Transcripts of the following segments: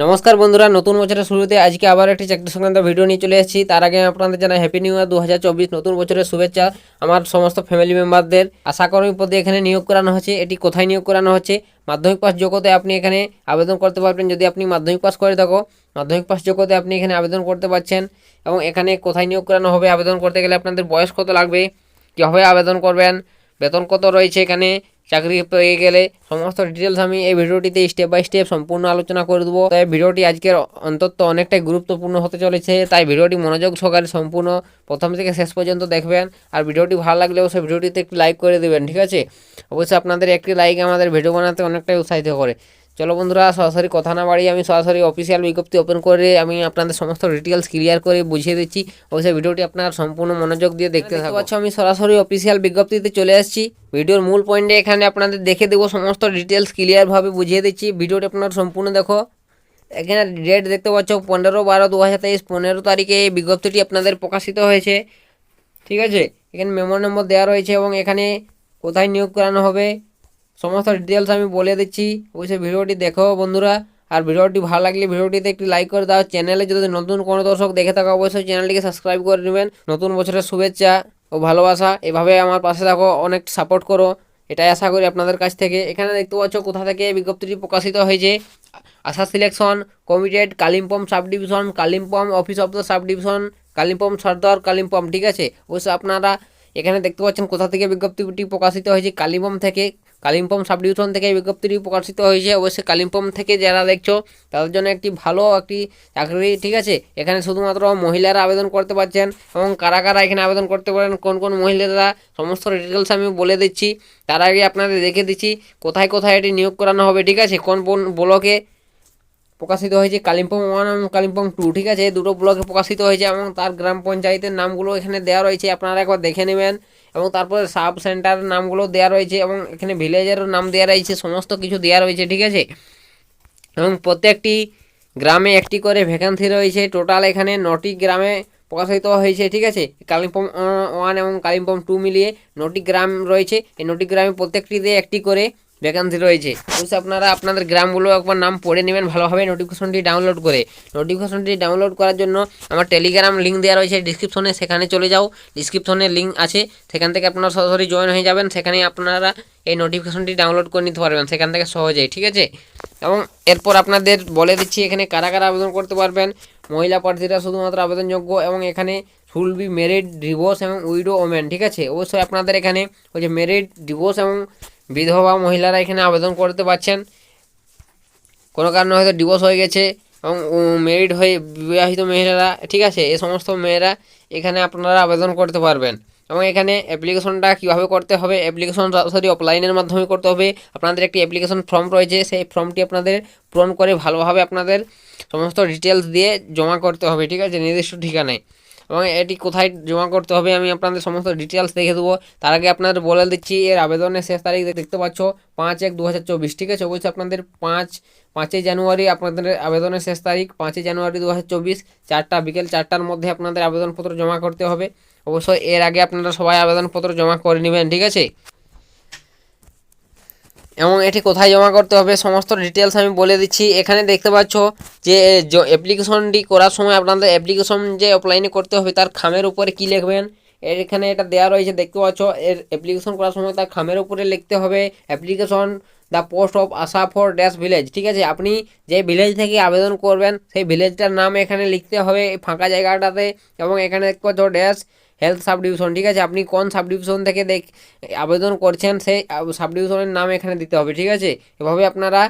নমস্কার বন্ধুরা, নতুন বছরের শুরুতে আজকে আবার একটি চাকরি সংক্রান্ত ভিডিও নিয়ে চলে এসেছি। তার আগে আপনাদের জানাই হ্যাপি নিউ ইয়ার 2024, নতুন বছরের শুভেচ্ছা আমার সমস্ত ফ্যামিলি মেম্বারদের। আশাকর্মী পদে এখানে নিয়োগ করানো হচ্ছে। এটি কোথায় নিয়োগ করানো হচ্ছে? মাধ্যমিক পাস যোগ্যতায় আপনি এখানে আবেদন করতে পারবেন। যদি আপনি মাধ্যমিক পাস করে থাকো, মাধ্যমিক পাস যোগ্যতায় আপনি এখানে আবেদন করতে পারছেন। এবং এখানে কোথায় নিয়োগ করানো হবে, আবেদন করতে গেলে আপনাদের বয়স কত লাগবে, কীভাবে আবেদন করবেন, বেতন কত রয়েছে, এখানে চাকরি পেয়ে গেলে সমস্ত ডিটেলস আমি এই ভিডিওটিতে স্টেপ বাই স্টেপ সম্পূর্ণ আলোচনা করে দেবো। তাই ভিডিওটি আজকের অন্তত অনেকটাই গুরুত্বপূর্ণ হতে চলেছে। তাই ভিডিওটি মনোযোগ সহকারে সম্পূর্ণ প্রথম থেকে শেষ পর্যন্ত দেখবেন। আর ভিডিওটি ভালো লাগলে অবশ্যই ভিডিওটিতে একটি লাইক করে দেবেন, ঠিক আছে? অবশ্যই আপনাদের একটি লাইক আমাদের ভিডিও বানাতে অনেকটাই উৎসাহিত করে। চলো বন্ধুরা, সরাসরি কথা না বাড়িয়ে আমি সরাসরি অফিসিয়াল বিজ্ঞপ্তি ওপেন করে আমি আপনাদের সমস্ত ডিটেলস ক্লিয়ার করে বুঝিয়ে দিচ্ছি। অবশ্যই ভিডিওটি আপনার সম্পূর্ণ মনোযোগ দিয়ে দেখতে থাকবেন। আমি সরাসরি অফিসিয়াল বিজ্ঞপ্তিতে চলে আসছি। ভিডিওর মূল পয়েন্টে এখানে আপনাদের দেখে দেবো, সমস্ত ডিটেলস ক্লিয়ারভাবে বুঝিয়ে দিচ্ছি। ভিডিওটি আপনার সম্পূর্ণ দেখো। এখানে ডেট দেখতে পাচ্ছ 15/12/2023, 15 তারিখে এই বিজ্ঞপ্তিটি আপনাদের প্রকাশিত হয়েছে, ঠিক আছে? এখানে মেমো নম্বর দেওয়া রয়েছে এবং এখানে কোথায় নিয়োগ করানো হবে সমস্ত ডিটেলস আমি বলে দিচ্ছি। অবশ্যই ভিডিওটি দেখো বন্ধুরা। আর ভিডিওটি ভালো লাগলে ভিডিওটিতে একটি লাইক করে দাও। চ্যানেলে যদি নতুন কোনো দর্শক দেখে থাকো, অবশ্যই চ্যানেলটিকে সাবস্ক্রাইব করে নেবেন। নতুন বছরের শুভেচ্ছা ও ভালোবাসা। এভাবে আমার পাশে থাকো, অনেক সাপোর্ট করো, এটাই আশা করি আপনাদের কাছ থেকে। এখানে দেখতে পাচ্ছ কোথা থেকে বিজ্ঞপ্তিটি প্রকাশিত হয়েছে। ASHA selection committed, Kalimpong sub division, Kalimpong office of the sub division, Kalimpong Sardar, Kalimpong, ঠিক আছে? অবশ্যই আপনারা এখানে দেখতে পাচ্ছেন কোথা থেকে বিজ্ঞপ্তিটি প্রকাশিত হয়েছে। কালিম্পং থেকে, কালিম্পং সাব ডিভিশন থেকে বিজ্ঞপ্তিটি প্রকাশিত হয়েছে। অবশ্যই কালিম্পং থেকে যারা দেখছো তাদের জন্য একটি ভালো একটি চাকরি, ঠিক আছে? এখানে শুধুমাত্র মহিলারা আবেদন করতে পারছেন। এবং কারা কারা এখানে আবেদন করতে পারেন, কোন কোন মহিলারা, সমস্ত ডিটেলস আমি বলে দিচ্ছি। তার আগে আপনাদের দেখে দিচ্ছি কোথায় কোথায় এটি নিয়োগ করানো হবে, ঠিক আছে? কোন কোন ব্লকে প্রকাশিত হয়েছে। কালিম্পং 1 এবং কালিম্পং 2, ঠিক আছে? দুটো ব্লকে প্রকাশিত হয়েছে এবং তার গ্রাম পঞ্চায়েতের নামগুলো এখানে দেওয়া রয়েছে, আপনারা একবার দেখে নেবেন। এবং তারপরে সাব সেন্টারের নামগুলো দেওয়া রয়েছে এবং এখানে ভিলেজেরও নাম দেওয়া রয়েছে, সমস্ত কিছু দেওয়া রয়েছে, ঠিক আছে? এবং প্রত্যেকটি গ্রামে একটি করে ভ্যাকান্সি রয়েছে। টোটাল এখানে 9টি গ্রামে প্রকাশিত হয়েছে, ঠিক আছে? কালিম্পং 1 এবং কালিম্পং 2 মিলিয়ে 9টি গ্রাম রয়েছে। এই 9টি গ্রামে প্রত্যেকটিতে একটি করে ভ্যাকান্সি রয়েছে। অবশ্যই আপনারা আপনাদের গ্রামগুলো একবার নাম পড়ে নেবেন ভালোভাবে নোটিফিকেশনটি ডাউনলোড করে। নোটিফিকেশনটি ডাউনলোড করার জন্য আমার টেলিগ্রাম লিঙ্ক দেওয়া রয়েছে ডিসক্রিপশনে, সেখানে চলে যাও। ডিসক্রিপশনে লিঙ্ক আছে, সেখান থেকে আপনারা সরাসরি জয়েন হয়ে যাবেন। সেখানে আপনারা এই নোটিফিকেশনটি ডাউনলোড করে নিতে পারবেন সেখান থেকে সহজেই, ঠিক আছে? এবং এরপর আপনাদের বলে দিচ্ছি এখানে কারা কারা আবেদন করতে পারবেন। মহিলা প্রার্থীরা শুধুমাত্র আবেদনযোগ্য এবং এখানে শুড বি মেরিড, ডিভোর্স এবং উইডো ওমেন, ঠিক আছে? অবশ্যই আপনাদের এখানে ওই যে মেরিড, ডিভোর্স এবং বিধবা মহিলারা এখানে আবেদন করতে পারছেন। কোনো কারণে হয়তো ডিভোর্স হয়ে গেছে এবং মেরিড হয়ে বিবাহিত মহিলারা, ঠিক আছে? এই সমস্ত মেয়েরা এখানে আপনারা আবেদন করতে পারবেন। এবং এখানে অ্যাপ্লিকেশনটা কীভাবে করতে হবে, অ্যাপ্লিকেশন সরাসরি অফলাইনের মাধ্যমে করতে হবে। আপনাদের একটি অ্যাপ্লিকেশন ফর্ম রয়েছে, সেই ফর্মটি আপনাদের পূরণ করে ভালোভাবে আপনাদের সমস্ত ডিটেলস দিয়ে জমা করতে হবে, ঠিক আছে? নির্দিষ্ট ঠিকানায়। এবং এটি কোথায় জমা করতে হবে আমি আপনাদের সমস্ত ডিটেলস দেখে দেবো। তার আগে আপনাদের বলে দিচ্ছি এর আবেদনের শেষ তারিখ দেখতে পাচ্ছ 5/1/2024, ঠিক আছে? অবশ্যই আপনাদের 5ই জানুয়ারি আপনাদের আবেদনের শেষ তারিখ। 5ই জানুয়ারি 2024 বিকেল 4টার মধ্যে আপনাদের আবেদনপত্র জমা করতে হবে। অবশ্যই এর আগে আপনারা সবাই আবেদনপত্র জমা করে নেবেন, ঠিক আছে? এবং এটি কোথায় জমা করতে হবে সমস্ত ডিটেলস আমি বলে দিচ্ছি। এখানে দেখতে পাচ্ছ যে অ্যাপ্লিকেশনটি করার সময় আপনাদের অ্যাপ্লিকেশন যে অফলাইনে করতে হবে তার খামের উপরে কী লিখবেন, এর এখানে এটা দেওয়া রয়েছে দেখতে পাচ্ছ। এর অ্যাপ্লিকেশন করার সময় তার খামের উপরে লিখতে হবে application the post of Asha for dash village, ঠিক আছে? আপনি যে ভিলেজ থেকে আবেদন করবেন সেই ভিলেজটার নাম এখানে লিখতে হবে ফাঁকা জায়গাটাতে। এবং এখানে দেখতে পাচ্ছ ড্যাশ হেলথ সাব ডিভিশন, ঠিক আছে? আপনি কোন সাব ডিভিশন থেকে আবেদন করছেন সেই সাব ডিভিশনের নাম এখানে দিতে হবে, ঠিক আছে? এভাবে আপনারা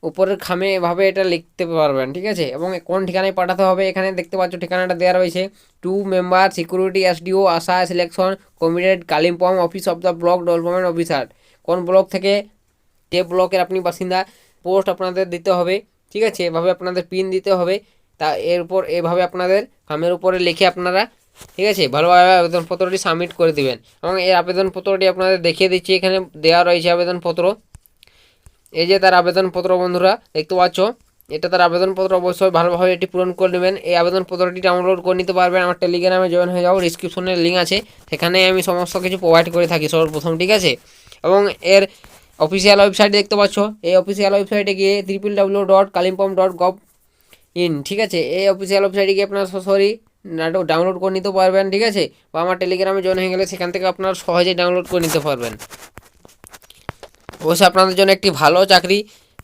উপরের খামে এভাবে এটা লিখতে পারবেন, ঠিক আছে? এবং কোন ঠিকানায় পাঠাতে হবে এখানে দেখতে পাচ্ছ ঠিকানাটা দেওয়া রয়েছে। 2 member security SDO Asha selection committed, Kalimpong office of the block development officer. কোন ব্লক থেকে, যে ব্লকের আপনি বাসিন্দা, পোস্ট আপনাদের দিতে হবে, ঠিক আছে? এভাবে আপনাদের পিন দিতে হবে। তা এরপর এভাবে আপনাদের খামের উপরে লিখে আপনারা, ঠিক আছে, ভালোভাবে আবেদনপত্রটি সাবমিট করে দিবেন। এবং এই আবেদনপত্রটি আপনাদের দেখিয়ে দিচ্ছি, এখানে দেওয়া রয়েছে আবেদনপত্র। এই যে তার আবেদনপত্র বন্ধুরা দেখতে পাচ্ছ, এটা তার আবেদনপত্র। অবশ্যই ভালোভাবে এটি পূরণ করে নেবেন। এই আবেদনপত্রটি ডাউনলোড করে নিতে পারবেন। আমার টেলিগ্রামে জয়েন হয়ে যাও, ডিসক্রিপশনের লিঙ্ক আছে, সেখানে আমি সমস্ত কিছু প্রোভাইড করে থাকি সর্বপ্রথম, ঠিক আছে? এবং এর অফিসিয়াল ওয়েবসাইট দেখতে পাচ্ছ। এই অফিসিয়াল ওয়েবসাইটে গিয়ে www.kalimpong.gov ইন, ঠিক আছে। এই অফিসিয়াল ওয়েবসাইটে গিয়ে আপনারা সরাসরি ডাউনলোড করে নিতে পারবেন, ঠিক আছে। বা আমার টেলিগ্রামে জয়েন হয়ে গেলে সেখান থেকে আপনারা সহজেই ডাউনলোড করে নিতে পারবেন। অবশ্যই আপনাদের জন্য একটি ভালো চাকরি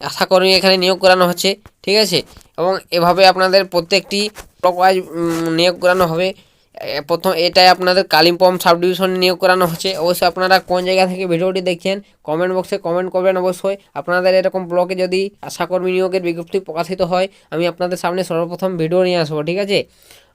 আশাকর্মী এখানে নিয়োগ করানো হচ্ছে, ঠিক আছে। এবং এভাবে আপনাদের প্রত্যেকটি ব্লক ওয়াইজ নিয়োগ করানো হবে। প্রথম এটাই আপনাদের কালিম্পং সাব ডিভিশনে নিয়োগ করানো হচ্ছে। অবশ্যই আপনারা কোন জায়গা থেকে ভিডিওটি দেখছেন কমেন্ট বক্সে কমেন্ট করবেন। অবশ্যই আপনাদের এরকম ব্লকে যদি আশাকর্মী নিয়োগের বিজ্ঞপ্তি প্রকাশিত হয় আমি আপনাদের সামনে সর্বপ্রথম ভিডিও নিয়ে আসবো, ঠিক আছে।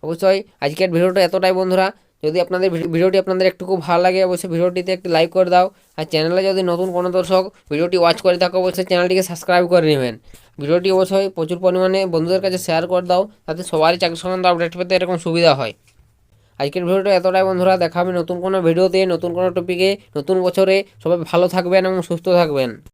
অবশ্যই আজকের ভিডিওটা এতটাই বন্ধুরা। যদি আপনাদের ভিডিওটি আপনাদের একটু ভালো লাগে অবশ্যই ভিডিওটিতে একটি লাইক করে দাও। আর চ্যানেলে যদি নতুন কোনো দর্শক ভিডিওটি ওয়াচ করে থাকো অবশ্যই চ্যানেলটিকে সাবস্ক্রাইব করে নেবেন। ভিডিওটি অবশ্যই প্রচুর পরিমাণে বন্ধুদের কাছে শেয়ার করে দাও, তাতে সবারই চাকরি সংক্রান্ত আপডেট পেতে এরকম সুবিধা হয়। আজকের ভিডিওটা এতটাই বন্ধুরা, দেখা হবে নতুন কোনো ভিডিওতে, নতুন কোনো টপিকে, নতুন বছরে। সবাই ভালো থাকবেন এবং সুস্থ থাকবেন।